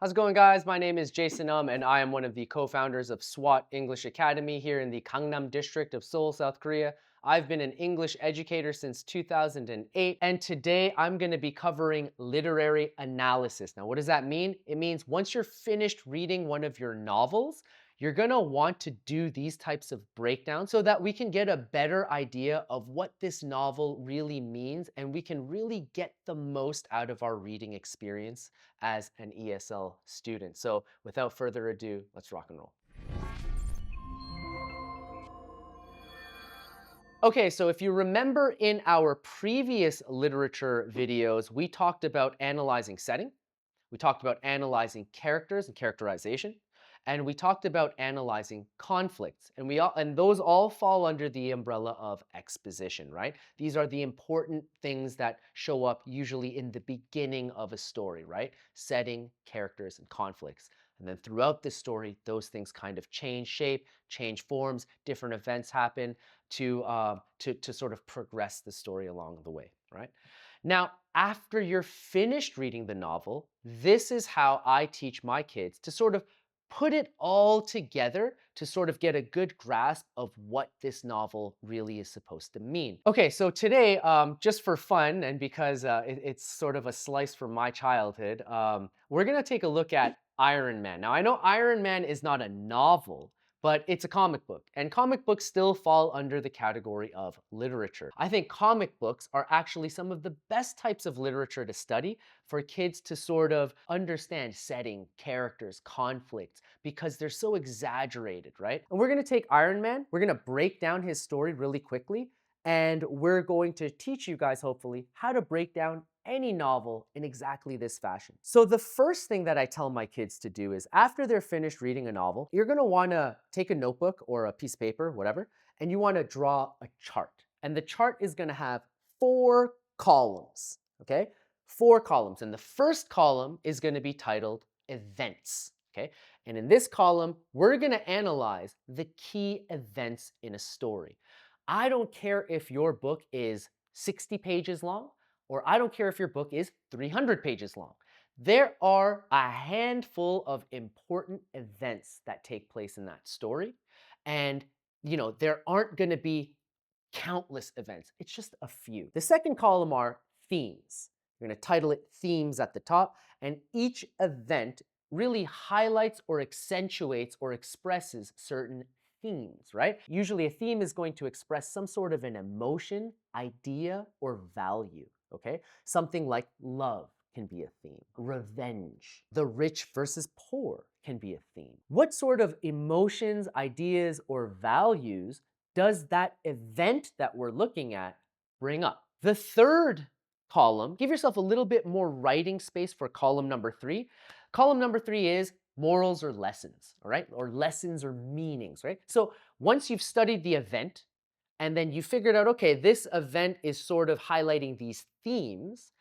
How's it going, guys? My name is Jason and I am one of the co-founders of SWAT English Academy here in the Gangnam district of Seoul, South Korea. I've been an English educator since 2008, and today I'm going to be covering literary analysis. Now, what does that mean? It means once you're finished reading one of your novels, you're going to want to do these types of breakdowns so that we can get a better idea of what this novel really means and we can really get the most out of our reading experience as an ESL student. So without further ado, let's rock and roll. Okay, so if you remember in our previous literature videos, we talked about analyzing setting, we talked about analyzing characters and characterization, and we talked about analyzing conflicts. And those all fall under the umbrella of exposition, right? These are the important things that show up usually in the beginning of a story, right? Setting, characters, and conflicts. And then throughout the story, those things kind of change shape, change forms, different events happen to sort of progress the story along the way, right? Now, after you're finished reading the novel, this is how I teach my kids to sort of put it all together to sort of get a good grasp of what this novel really is supposed to mean. Okay, so today, just for fun and because it's sort of a slice from my childhood, we're gonna take a look at Iron Man. Now, I know Iron Man is not a novel, but it's a comic book, and comic books still fall under the category of literature. I think comic books are actually some of the best types of literature to study for kids to sort of understand setting, characters, conflicts, because they're so exaggerated, right? And we're gonna take Iron Man, we're gonna break down his story really quickly, and we're going to teach you guys, hopefully, how to break down any novel in exactly this fashion. So the first thing that I tell my kids to do is after they're finished reading a novel, you're gonna wanna take a notebook or a piece of paper, whatever, and you wanna draw a chart. And the chart is gonna have 4 columns, okay? 4 columns. And the first column is gonna be titled events, okay? And in this column, we're gonna analyze the key events in a story. I don't care if your book is 60 pages long, or I don't care if your book is 300 pages long. There are a handful of important events that take place in that story. And, there aren't going to be countless events. It's just a few. The second column are themes. You're going to title it themes at the top. And each event really highlights or accentuates or expresses certain themes, right? Usually a theme is going to express some sort of an emotion, idea, or value. Okay? Something like love can be a theme. Revenge. The rich versus poor can be a theme. What sort of emotions, ideas, or values does that event that we're looking at bring up? The third column, give yourself a little bit more writing space for column number 3. Column number 3 is morals or lessons, all right? Or lessons or meanings, right? So once you've studied the event, and then you figured out, okay, this event is sort of highlighting these themes.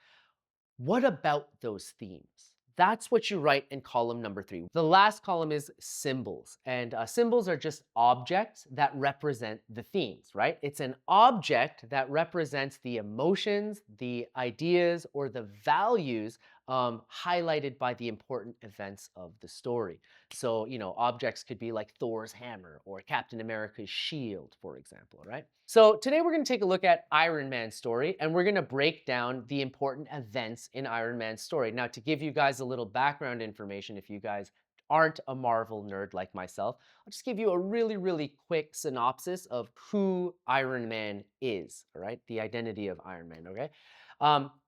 What about those themes? That's what you write in column number 3. The last column is symbols. And symbols are just objects that represent the themes, right? It's an object that represents the emotions, the ideas, or the values highlighted by the important events of the story. So, objects could be like Thor's hammer or Captain America's shield, for example, right? So today we're going to take a look at Iron Man's story, and we're going to break down the important events in Iron Man's story. Now, to give you guys a little background information, if you guys aren't a Marvel nerd like myself, I'll just give you a really, really quick synopsis of who Iron Man is, all right? The identity of Iron Man, okay?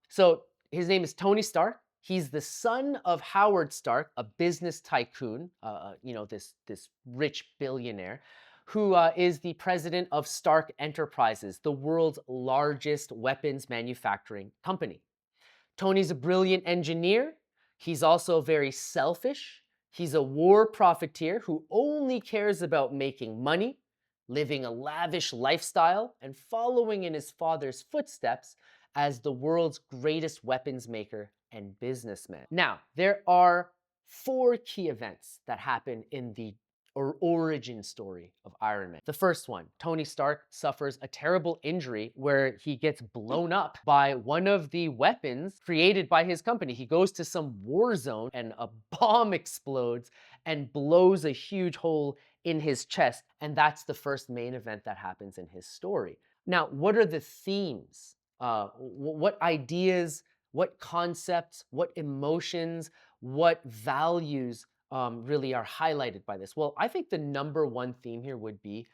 So his name is Tony Stark. He's the son of Howard Stark, a business tycoon, this rich billionaire, who is the president of Stark Enterprises, the world's largest weapons manufacturing company. Tony's a brilliant engineer. He's also very selfish. He's a war profiteer who only cares about making money, living a lavish lifestyle, and following in his father's footsteps as the world's greatest weapons maker and businessman. Now, there are 4 key events that happen in the or origin story of Iron Man. The first one, Tony Stark suffers a terrible injury where he gets blown up by one of the weapons created by his company. He goes to some war zone and a bomb explodes and blows a huge hole in his chest. And that's the first main event that happens in his story. Now, what are the themes? What ideas, what concepts, what emotions, what values really are highlighted by this? Well, I think the number one theme here would be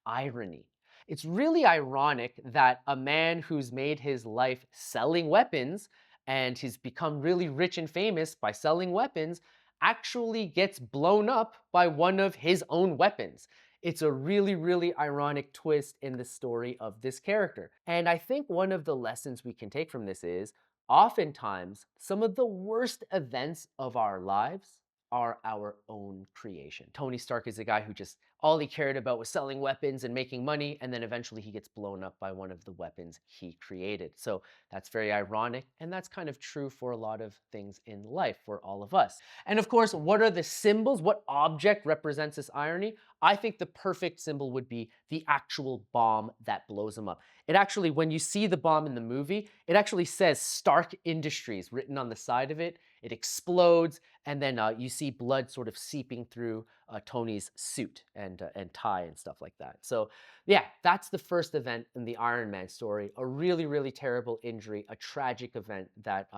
irony. It's really ironic that a man who's made his life selling weapons and he's become really rich and famous by selling weapons actually gets blown up by one of his own weapons. It's a really, really ironic twist in the story of this character. And I think one of the lessons we can take from this is oftentimes some of the worst events of our lives are our own creation. Tony Stark is a guy who just all he cared about was selling weapons and making money, and then eventually he gets blown up by one of the weapons he created. So that's very ironic, and that's kind of true for a lot of things in life for all of us. And of course, what are the symbols? What object represents this irony? I think the perfect symbol would be the actual bomb that blows him up. It actually, when you see the bomb in the movie, it actually says Stark Industries written on the side of it. It explodes, and then you see blood sort of seeping through Tony's suit and tie and stuff like that. So yeah, that's the first event in the Iron Man story. A really, really terrible injury, a tragic event that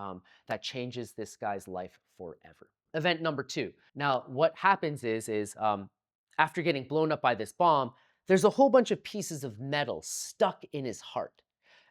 that changes this guy's life forever. Event number two. Now, what happens is after getting blown up by this bomb, there's a whole bunch of pieces of metal stuck in his heart.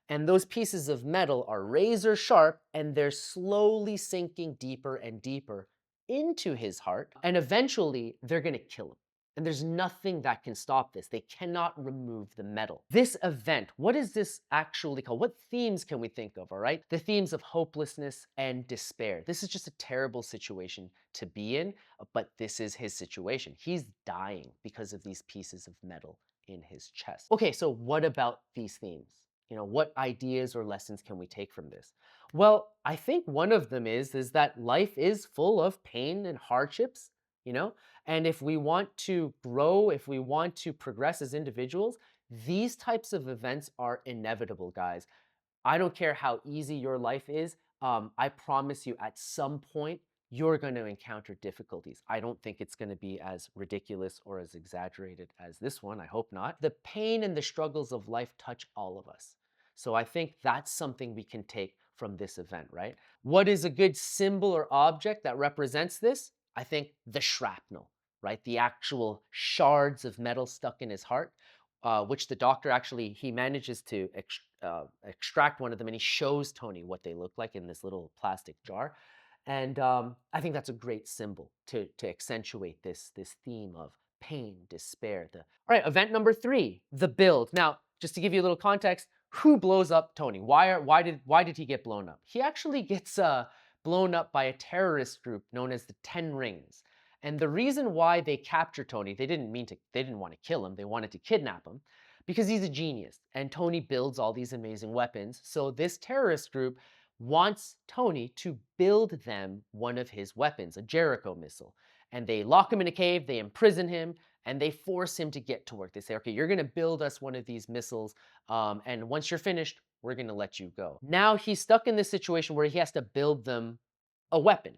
And those pieces of metal are razor sharp and they're slowly sinking deeper and deeper into his heart. And eventually they're going to kill him. And there's nothing that can stop this. They cannot remove the metal. This event, what is this actually called? What themes can we think of, all right? The themes of hopelessness and despair. This is just a terrible situation to be in, but this is his situation. He's dying because of these pieces of metal in his chest. Okay, so what about these themes? You know, what ideas or lessons can we take from this? Well, I think one of them is that life is full of pain and hardships, you know, and if we want to grow, if we want to progress as individuals, these types of events are inevitable, guys. I don't care how easy your life is. I promise you, at some point, you're going to encounter difficulties. I don't think it's going to be as ridiculous or as exaggerated as this one. I hope not. The pain and the struggles of life touch all of us. So I think that's something we can take from this event, right? What is a good symbol or object that represents this? I think the shrapnel, right? The actual shards of metal stuck in his heart, which the doctor actually, he manages to extract one of them, and he shows Tony what they look like in this little plastic jar. And I think that's a great symbol to accentuate this theme of pain, despair. All right, event number three, the build. Now, just to give you a little context, who blows up Tony? Why did he get blown up? He actually gets blown up by a terrorist group known as the 10 Rings. And the reason why they captured Tony, they didn't want to kill him, they wanted to kidnap him because he's a genius and Tony builds all these amazing weapons. So this terrorist group wants Tony to build them one of his weapons, a Jericho missile. And they lock him in a cave, they imprison him, and they force him to get to work. They say, okay, you're going to build us one of these missiles, and once you're finished, we're going to let you go. Now he's stuck in this situation where he has to build them a weapon.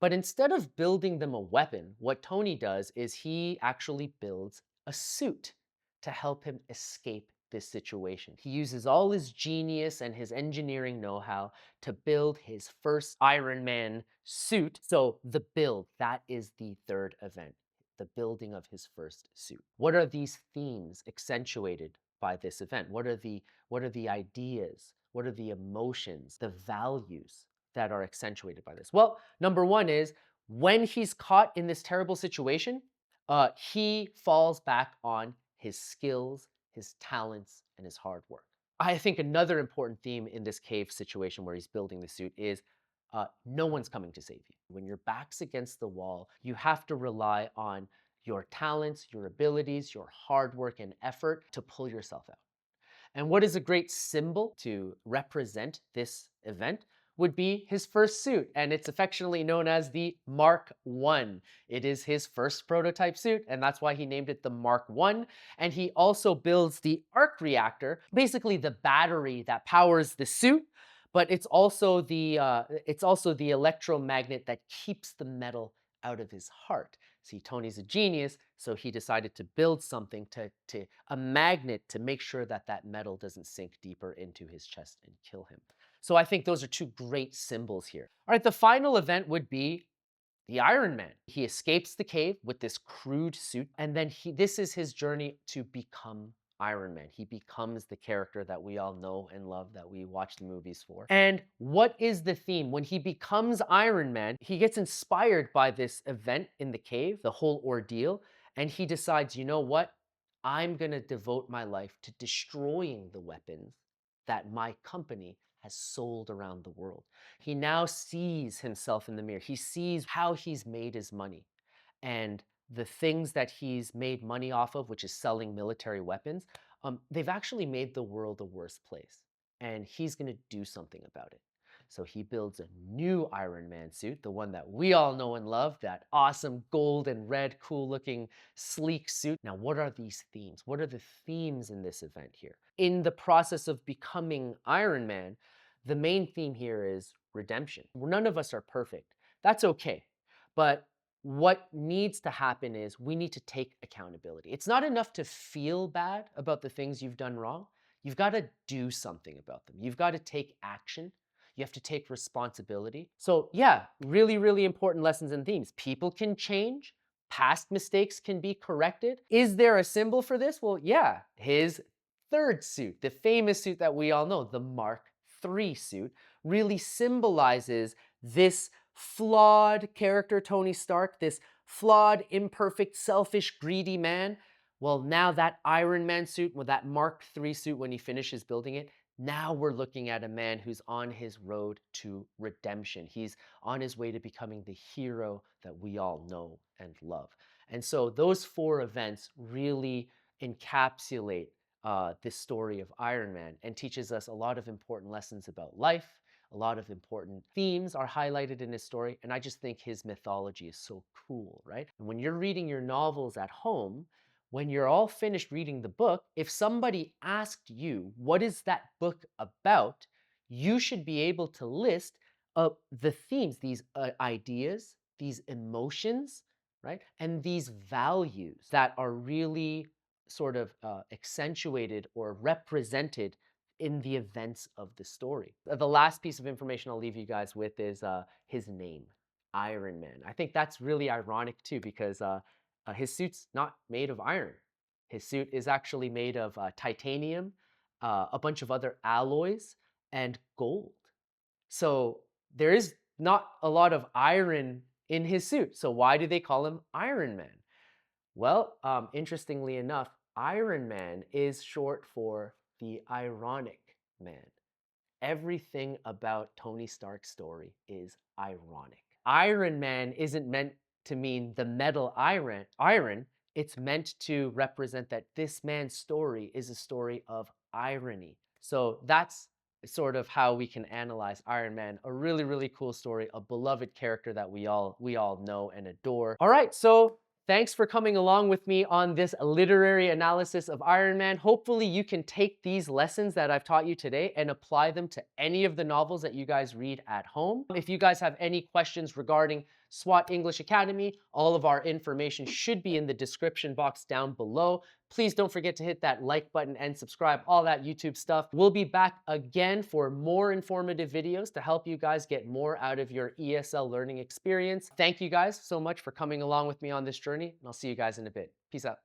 But instead of building them a weapon, what Tony does is he actually builds a suit to help him escape this situation. He uses all his genius and his engineering know-how to build his first Iron Man suit. So the build, that is the third event, the building of his first suit. What are these themes accentuated by this event? What are the ideas? What are the emotions, the values that are accentuated by this? Well, number one is when he's caught in this terrible situation, he falls back on his skills, his talents, and his hard work. I think another important theme in this cave situation where he's building the suit is no one's coming to save you. When your back's against the wall, you have to rely on your talents, your abilities, your hard work and effort to pull yourself out. And what is a great symbol to represent this event? would be his first suit, and it's affectionately known as the Mark I. It is his first prototype suit, and that's why he named it the Mark I. And he also builds the arc reactor, basically the battery that powers the suit, but it's also the electromagnet that keeps the metal out of his heart. See, Tony's a genius, so he decided to build something to a magnet to make sure that that metal doesn't sink deeper into his chest and kill him. So I think those are two great symbols here. All right, the final event would be the Iron Man. He escapes the cave with this crude suit, and then this is his journey to become Iron Man. He becomes the character that we all know and love, that we watch the movies for. And what is the theme? When he becomes Iron Man, he gets inspired by this event in the cave, the whole ordeal, and he decides, you know what? I'm going to devote my life to destroying the weapons that my company has sold around the world. He now sees himself in the mirror. He sees how he's made his money, and the things that he's made money off of, which is selling military weapons, they've actually made the world a worse place. And he's going to do something about it. So he builds a new Iron Man suit, the one that we all know and love, that awesome gold and red, cool looking, sleek suit. Now, what are these themes? What are the themes in this event here? In the process of becoming Iron Man, the main theme here is redemption. None of us are perfect. That's okay. But what needs to happen is we need to take accountability. It's not enough to feel bad about the things you've done wrong. You've got to do something about them. You've got to take action. You have to take responsibility. So yeah, really, really important lessons and themes. People can change. Past mistakes can be corrected. Is there a symbol for this? Well, yeah, his third suit, the famous suit that we all know, the Mark III suit, really symbolizes this flawed character, Tony Stark, this flawed, imperfect, selfish, greedy man. Well, now that Iron Man suit, with that Mark III suit, when he finishes building it, now we're looking at a man who's on his road to redemption. He's on his way to becoming the hero that we all know and love. And so those four events really encapsulate this story of Iron Man and teaches us a lot of important lessons about life. A lot of important themes are highlighted in his story, and I just think his mythology is so cool, right? And when you're reading your novels at home, when you're all finished reading the book, if somebody asked you, what is that book about? You should be able to list the themes, these ideas, these emotions, right? And these values that are really sort of accentuated or represented in the events of the story. The last piece of information I'll leave you guys with is his name, Iron Man. I think that's really ironic too, because his suit's not made of iron. His suit is actually made of titanium, a bunch of other alloys, and gold. So there is not a lot of iron in his suit. So why do they call him Iron Man? Well, interestingly enough, Iron Man is short for the ironic man. Everything about Tony Stark's story is ironic. Iron Man isn't meant to mean the metal iron. It's meant to represent that this man's story is a story of irony. So that's sort of how we can analyze Iron Man. A really, really cool story, a beloved character that we all know and adore. All right, so thanks for coming along with me on this literary analysis of Iron Man. Hopefully you can take these lessons that I've taught you today and apply them to any of the novels that you guys read at home. If you guys have any questions regarding SWAT English Academy, all of our information should be in the description box down below. Please don't forget to hit that like button and subscribe, all that YouTube stuff. We'll be back again for more informative videos to help you guys get more out of your ESL learning experience. Thank you guys so much for coming along with me on this journey, and I'll see you guys in a bit. Peace out.